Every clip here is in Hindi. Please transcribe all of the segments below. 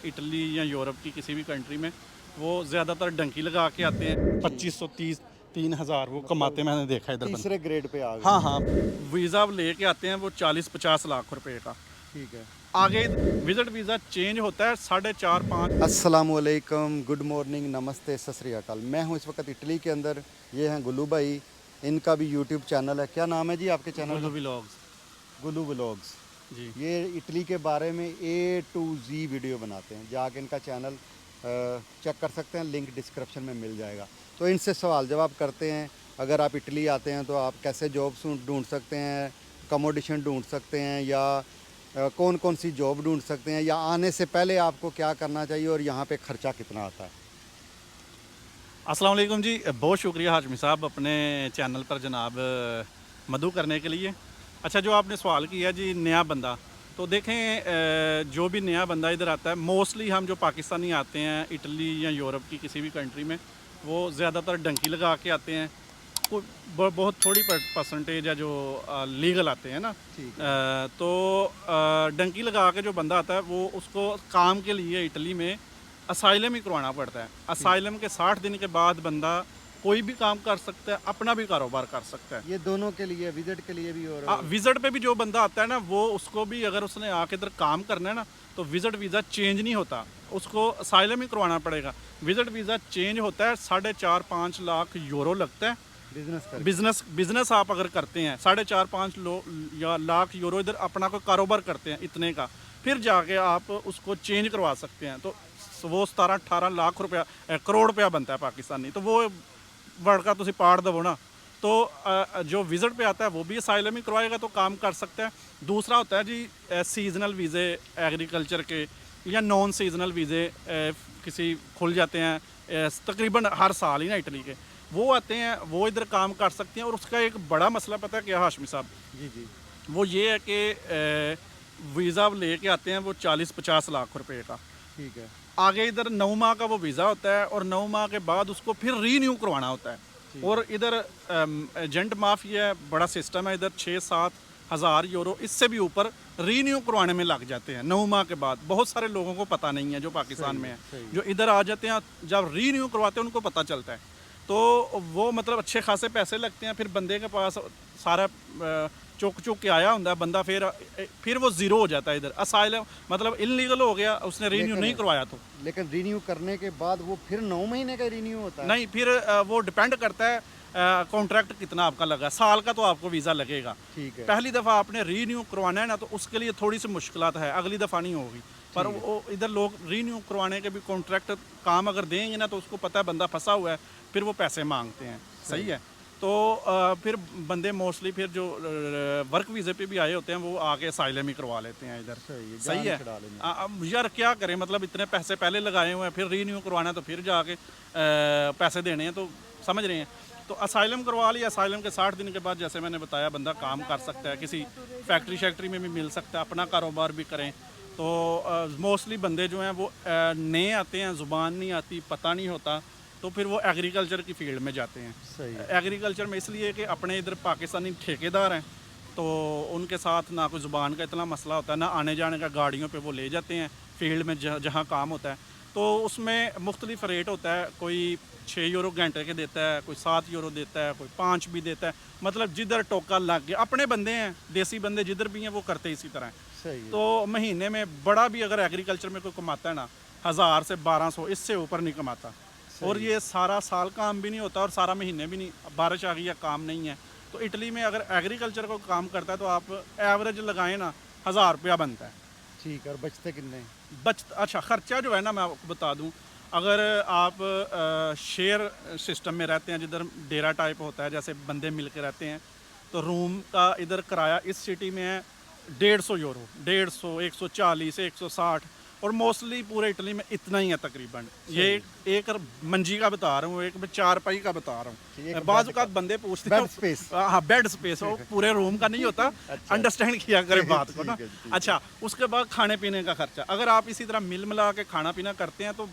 इटली या यूरोप की किसी भी कंट्री में, वो ज़्यादातर डंकी लगा के आते हैं। 2530 3000 वो कमाते मैंने देखा इधर बंदे। तीसरे ग्रेड पे आ गए। हाँ हाँ, वीज़ा लेके आते हैं वो 40-50 लाख रुपए का। ठीक है। आगे विजिट वीज़ा चेंज होता है 4.5-5। अस्सलामुअलैकुम, गुड मॉर्निंग, नमस्ते, सत श्री अकाल। मैं हूं इस वक्त इटली के अंदर। ये हैं गुल्लू भाई, इनका भी यूट्यूब चैनल है। क्या नाम है जी आपके चैनल गुल्लू का? व्लॉग्स गुल्लू व्लॉग्स। जी। ये इटली के बारे में A to Z वीडियो बनाते हैं। जाके इनका चैनल चेक कर सकते हैं, लिंक डिस्क्रिप्शन में मिल जाएगा। तो इनसे सवाल जवाब करते हैं। अगर आप इटली आते हैं तो आप कैसे जॉब्स ढूंढ सकते हैं, अकोमोडेशन ढूंढ सकते हैं, या कौन कौन सी जॉब ढूंढ सकते हैं, या आने से पहले आपको क्या करना चाहिए और यहाँ पे ख़र्चा कितना आता है। अस्सलाम वालेकुम जी, बहुत शुक्रिया हाशमी साहब अपने चैनल पर जनाब मदऊ करने के लिए। अच्छा, जो आपने सवाल किया जी, नया बंदा, तो देखें जो भी नया बंदा इधर आता है, मोस्टली हम जो पाकिस्तानी आते हैं इटली या यूरोप की किसी भी कंट्री में, वो ज़्यादातर डंकी लगा के आते हैं। कोई बहुत थोड़ी परसेंटेज है जो लीगल आते हैं ना। ठीक तो डंकी लगा के जो बंदा आता है वो उसको काम के लिए इटली में असाइलम ही करवाना पड़ता है। असाइलम के 60 दिन के बाद बंदा कोई भी काम कर सकता है, अपना भी कारोबार कर सकता है। ये दोनों के लिए, विजिट के लिए भी और विजिट पे भी जो बंदा आता है ना, वो उसको भी अगर उसने आके इधर काम करना है ना, तो विजिट वीज़ा चेंज नहीं होता, उसको असाइलम ही करवाना पड़ेगा। विजिट वीज़ा चेंज होता है 4.5-5 लाख यूरो लगता है। बिजनेस आप अगर करते हैं 4.5-5 लाख यूरो इधर अपना कोई कारोबार करते हैं इतने का, फिर जाके आप उसको चेंज करवा सकते हैं। तो वो 17-18 लाख रुपया करोड़ रुपया बनता है पाकिस्तानी। तो वो वर्ड का तुसी पाड़ दो ना। तो जो विजिट पे आता है वो भी असाइलम ही करवाएगा तो काम कर सकता है। दूसरा होता है जी सीजनल वीज़े, एग्रीकल्चर के या नॉन सीजनल वीज़े किसी खुल जाते हैं तकरीबन हर साल ही ना इटली के, वो आते हैं, वो इधर काम कर सकते हैं। और उसका एक बड़ा मसला पता है क्या हाशमी साहब? जी जी। वो ये है कि वीज़ा लेके आते हैं वो 40-50 लाख रुपए का। ठीक है। आगे इधर 9 माह का वो वीज़ा होता है और 9 माह के बाद उसको फिर रीन्यू करवाना होता है। और इधर एजेंट माफिया बड़ा सिस्टम है इधर, 6-7 हज़ार यूरो इससे भी ऊपर रीन्यू करवाने में लग जाते हैं 9 माह के बाद। बहुत सारे लोगों को पता नहीं है जो पाकिस्तान में है, जो इधर आ जाते हैं, जब रीन्यू करवाते हैं उनको पता चलता है। तो वो मतलब अच्छे खासे पैसे लगते हैं। फिर बंदे के पास सारा चुक चुक के आया होता है बंदा, फिर वो ज़ीरो हो जाता है इधर। असाइलम मतलब इनलीगल हो गया, उसने रीन्यू नहीं करवाया तो। लेकिन रीन्यू करने के बाद वो फिर 9 महीने का रीन्यू होता है? नहीं, फिर वो डिपेंड करता है कॉन्ट्रैक्ट कितना आपका लगा। साल का तो आपको वीज़ा लगेगा। ठीक है। पहली दफ़ा आपने रीन्यू करवाना है ना, तो उसके लिए थोड़ी सी मुश्किलात है, अगली दफ़ा नहीं होगी। पर वो इधर लोग रीन्यू करवाने के भी कॉन्ट्रैक्ट काम अगर देंगे ना, तो उसको पता है बंदा फंसा हुआ है, फिर वो पैसे मांगते हैं। सही है। तो फिर बंदे मोस्टली फिर जो वर्क वीज़े पे भी आए होते हैं वो आके असाइलम ही करवा लेते हैं इधर। सही है। अब यार क्या करें, मतलब इतने पैसे पहले लगाए हुए हैं, फिर रीन्यू करवाना है तो फिर जाके पैसे देने हैं, तो समझ रहे हैं। तो असाइलम करवा लिया, असाइलम के 60 दिन के बाद जैसे मैंने बताया बंदा काम कर सकता है, किसी फैक्ट्री शैक्ट्री में भी मिल सकता है, अपना कारोबार भी करें। तो मोस्टली बंदे जो हैं वो नए आते हैं, ज़ुबान नहीं आती, पता नहीं होता, तो फिर वो एग्रीकल्चर की फील्ड में जाते हैं। सही है। एग्रीकल्चर में इसलिए कि अपने इधर पाकिस्तानी ठेकेदार हैं, तो उनके साथ ना कोई ज़ुबान का इतना मसला होता है, ना आने जाने का, गाड़ियों पे वो ले जाते हैं फील्ड में जहाँ काम होता है। तो उसमें मुख्तलिफ रेट होता है, कोई 6 यूरो घंटे के देता है, कोई 7 यूरो देता है, कोई 5 भी देता है। मतलब जिधर टोका लग गया, अपने बंदे हैं, देसी बंदे जिधर भी हैं वो करते इसी तरह हैं। सही है। तो महीने में बड़ा भी अगर एग्रीकल्चर में कोई कमाता है ना, 1000 से 1200, इससे ऊपर नहीं कमाता। और ये सारा साल काम भी नहीं होता और सारा महीने भी नहीं, बारिश आ गई या काम नहीं है। तो इटली में अगर एग्रीकल्चर को काम करता है तो आप एवरेज लगाएं ना, 1000 रुपया बनता है। ठीक है। और बचते कितने? अच्छा, ख़र्चा जो है ना, मैं आपको बता दूं, अगर आप शेयर सिस्टम में रहते हैं जिधर डेरा टाइप होता है, जैसे बंदे मिल के रहते हैं, तो रूम का इधर किराया इस सिटी में है 150 यूरो, 150, 140, 160, और मोस्टली पूरे इटली में इतना ही है तकरीबन। ये एक मंजी का बता रहा हूँ, एक मैं 4 पाई का बता रहा हूँ। बाज़ औक़ात बंदे पूछते हैं, हाँ बेड स्पेस हो, पूरे रूम का नहीं होता। अंडरस्टैंड किया करें बात को ना। अच्छा, उसके बाद खाने पीने का खर्चा, अगर आप इसी तरह मिल मिला के खाना पीना करते हैं तो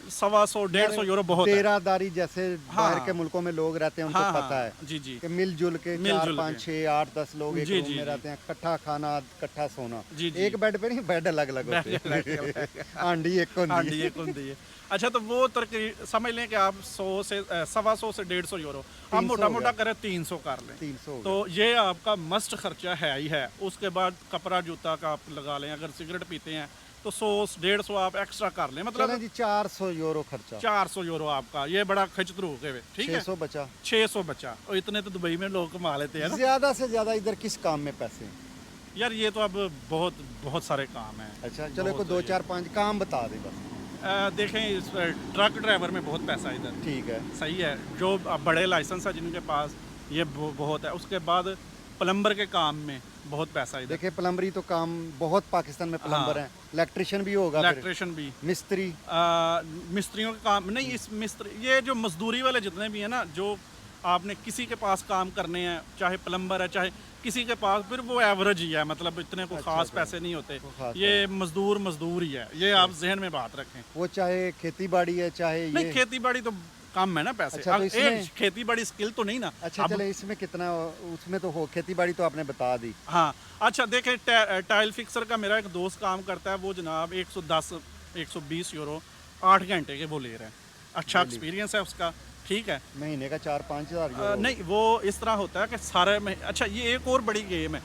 125 150 यूरो बहुत है। डेरादारी जैसे बाहर के मुल्कों में लोग रहते हैं, उनको हाँ, पता है जी जी कि मिलजुल के मिलजुल 4 5 के। 6 8 10 लोग एक जी, रूम जी, में जी। रहते हैं, इकट्ठा खाना, इकट्ठा सोना। जी, जी। एक बेड पे नहीं, बेड अलग अलग होते हैं। हांडी एक हाँ होती जी, है। एक होती है। अच्छा, तो वो तकरीबन समझ लें कि आप 100 से 125 से 150 यूरो, आप 300 मोटा हो मोटा गया। करें 300 कर लें, 300 हो तो ये आपका मस्ट खर्चा है ही है। उसके बाद कपड़ा जूता का आप लगा लें, अगर सिगरेट पीते हैं तो 100 150 आप एक्स्ट्रा कर लें, चलें मतलब जी 400 यूरो खर्चा, 400 यूरो आपका, ये बड़ा खचतरू हो गए, ठीक है। 600 बचा। 600 बचा, और इतने तो दुबई में लोग कमा लेते हैं ना। ज्यादा से ज्यादा इधर किस काम में पैसे हैं? यार ये तो अब बहुत बहुत सारे काम हैं। अच्छा चलो को बहुत 2 है। 4 5 काम बता दे बस। देखें, इस ट्रक ड्राइवर में बहुत पैसा है इधर, ठीक है। सही है। जो बड़े लाइसेंस है जिनके पास, ये बहुत है। उसके बाद प्लम्बर के काम में बहुत पैसा है इधर, देखिए प्लम्बरी तो काम बहुत पाकिस्तान में प्लम्बर हाँ। हैं, इलेक्ट्रिशियन भी होगा फिर, इलेक्ट्रिशियन भी, मिस्त्री। मिस्त्रियों का काम नहीं, इस मिस्त्री, ये जो मजदूरी वाले जितने भी हैं ना, जो आपने किसी के पास काम करने हैं, चाहे प्लम्बर है चाहे किसी के पास, फिर वो एवरेज ही है, मतलब इतने को अच्छा, खास अच्छा। पैसे नहीं होते। वो खास ये मजदूर मजदूर ही है, ये आप जहन में बात रखें। वो चाहे खेती बाड़ी है चाहे नहीं, ये। खेती बाड़ी तो कम है ना पैसे। अच्छा, तो इसमें खेती बाड़ी स्किल तो नहीं ना। अच्छा अब- चले इसमें कितना, उसमें तो हो खेती बाड़ी तो आपने बता दी। हाँ, अच्छा देखें, टाइल फिक्सर का मेरा एक दोस्त काम करता है, वो जनाब 110 120 यूरो 8 घंटे के वो ले रहे हैं। अच्छा एक्सपीरियंस है उसका, ठीक है। महीने का 4 5 हज़ार यूरो। नहीं, वो इस तरह होता है कि सारे में, अच्छा ये एक और बड़ी गेम है,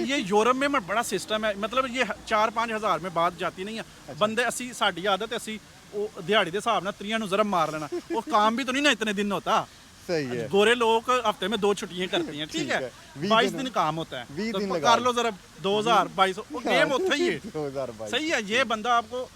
ये यूरोप में बड़ा सिस्टम है, मतलब ये 4-5 हज़ार में बात जाती नहीं है। बंदे असी, साड़ी आदत है असी वो दिहाड़ी के हिसाब नाल 3 जरम मार लेना, वो काम भी तो नहीं ना इतने दिन होता। सही है। गोरे लोग हफ्ते में 2 छुट्टियां करती हैं, ठीक है। 20 22 दिन दिन काम होता है, 20 तो दिन लगा कर लो जरा 2022, वो गेम होता ही है। 2022 सही है। ये बंदा आपको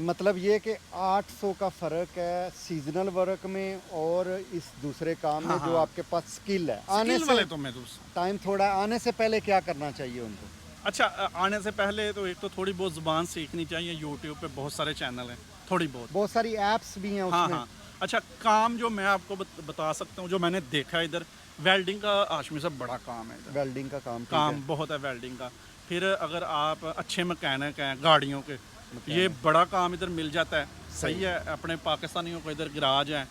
मतलब ये कि 800 का फ़र्क है सीजनल वर्क में और इस दूसरे काम में जो आपके पास स्किल है। आने स्किल वाले से तो मैं तो टाइम थोड़ा, आने से पहले क्या करना चाहिए उनको? अच्छा, आने से पहले तो एक तो थोड़ी बहुत ज़ुबान सीखनी चाहिए। यूट्यूब पे बहुत सारे चैनल हैं, थोड़ी बहुत। बहुत सारी ऐप्स भी हैं हाँ उसमें। हाँ। अच्छा, काम जो मैं आपको बता सकता हूँ, जो मैंने देखा है इधर, वेल्डिंग का आशमी साहब बड़ा काम है इधर। वेल्डिंग का काम, ठीक काम है। बहुत है वेल्डिंग का। फिर अगर आप अच्छे मैकेनिक हैं गाड़ियों के, ये बड़ा काम इधर मिल जाता है, सही है। अपने पाकिस्तानियों को इधर गराज हैं,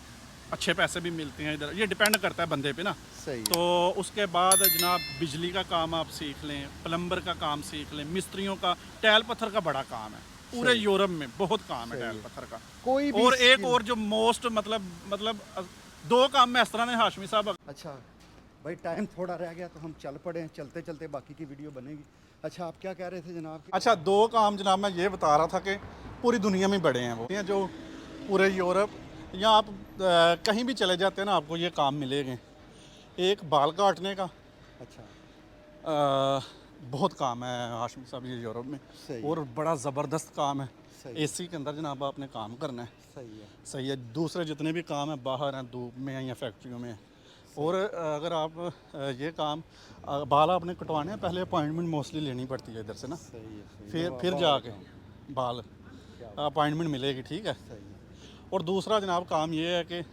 अच्छे पैसे भी मिलते हैं इधर, ये डिपेंड करता है बंदे पे ना। सही है। तो उसके बाद जनाब बिजली का काम आप सीख लें, प्लम्बर का काम सीख लें, मिस्त्रियों का, टैल पत्थर का बड़ा काम है पूरे यूरोप में, बहुत काम है टैल पत्थर का। कोई भी और एक skill- और जो मोस्ट मतलब 2 काम में इस तरह ने हाशमी साहब। अच्छा भाई टाइम थोड़ा रह गया तो हम चल पड़े हैं, चलते चलते बाकी की वीडियो बनेगी। अच्छा आप क्या कह रहे थे जनाब? अच्छा, 2 काम जनाब मैं ये बता रहा था कि पूरी दुनिया में बड़े हैं वो, ये जो पूरे यूरोप, या आप कहीं भी चले जाते हैं ना, आपको ये काम मिलेंगे। एक बाल काटने का, अच्छा बहुत काम है हाशमी साहब ये यूरोप में, सही और बड़ा ज़बरदस्त काम है। सही एसी के अंदर जनाब आपने काम करना है, सही है। सही है। दूसरे जितने भी काम हैं बाहर हैं, धूप में हैं या फैक्ट्रियों में हैं। और अगर आप ये काम बाल आपने कटवाने हैं, पहले अपॉइंटमेंट मोस्टली लेनी पड़ती है इधर से ना, सही है, सही फिर जाके बाल अपॉइंटमेंट मिलेगी, ठीक है। सही है। और दूसरा जनाब काम ये है कि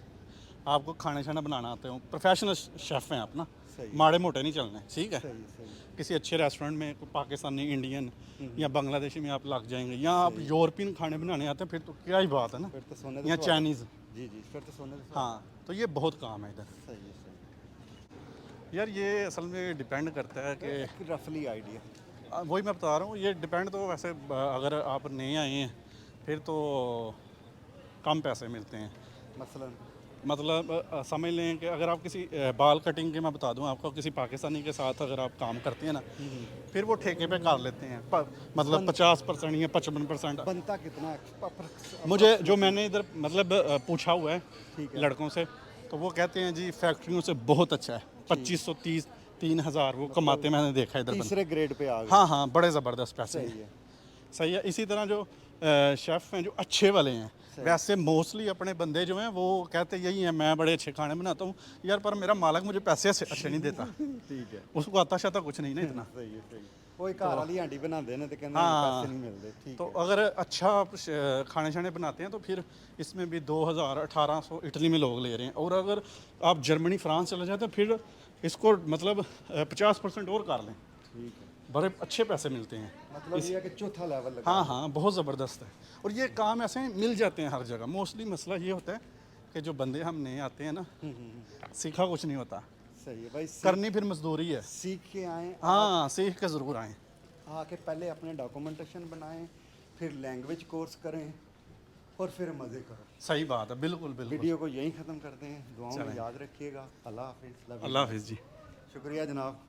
आपको खाने शाना बनाना आते हो, प्रोफेशनल शेफ़ हैं आप ना, सही है। माड़े मोटे नहीं चलने, ठीक है। सही सही किसी अच्छे रेस्टोरेंट में कोई पाकिस्तानी, इंडियन या बांग्लादेशी में आप लग जाएंगे, या आप यूरोपियन खाने बनाने आते हैं, फिर तो क्या ही बात है ना, फिर तो सोने या चाइनीज़। जी जी, फिर तो सोने हाँ, तो ये बहुत काम है इधर। सही है। सही यार ये असल में डिपेंड करता है कि रफली आइडिया। वही मैं बता रहा हूँ, ये डिपेंड तो वैसे अगर आप नए आए हैं फिर तो कम पैसे मिलते हैं। मसलन मतलब समझ लें कि अगर आप किसी बाल कटिंग के, मैं बता दूं आपको, किसी पाकिस्तानी के साथ अगर आप काम करते हैं ना, फिर वो ठेके पे कर लेते हैं, मतलब 50% या 55%। बनता कितना मुझे जो मैंने इधर मतलब पूछा हुआ है ठीक है। लड़कों से, तो वो कहते हैं जी फैक्ट्रियों से बहुत अच्छा है, 2530 3000 वो कमाते, मैंने देखा इधर। तीसरे ग्रेड पे आ गए। हाँ हाँ, बड़े ज़बरदस्त पैसे सही हैं। है। सही है। इसी तरह जो शेफ़ हैं जो अच्छे वाले हैं, वैसे मोस्टली अपने बंदे जो हैं वो कहते यही हैं, मैं बड़े अच्छे खाने बनाता हूँ यार, पर मेरा मालिक मुझे पैसे अच्छे नहीं देता। ठीक है। उसको आता शाता कुछ नहीं ना इतना। सही है। सही कोई घर वाली हांडी बनाते हैं तो कहते हाँ। पैसे नहीं मिलते। ठीक तो है। अगर अच्छा आप खाने शाने बनाते हैं तो फिर इसमें भी 2000 1800 इटली में लोग ले रहे हैं। और अगर आप जर्मनी फ्रांस चले जाते हैं फिर इसको मतलब 50% और कर लें, ठीक है। बड़े अच्छे पैसे मिलते हैं। मतलब ये है कि चौथा लेवल लगा। हाँ हाँ, बहुत ज़बरदस्त है। और ये काम ऐसे मिल जाते हैं हर जगह। मोस्टली मसला ये होता है कि जो बंदे हम नए आते हैं ना, सीखा कुछ नहीं होता, सही है भाई, करनी फिर मजदूरी है। सीख के आएँ। हाँ, सीख के ज़रूर आएँ। आके पहले अपने डॉक्यूमेंटेशन बनाएं, फिर लैंग्वेज कोर्स करें और फिर मज़े करो। सही बात है, बिल्कुल बिल्कुल। वीडियो को यहीं ख़त्म करते हैं। दुआओं में चलें। याद रखिएगा। अल्लाह हाफिज़। अल्लाह हाफिज़ जी। शुक्रिया जनाब।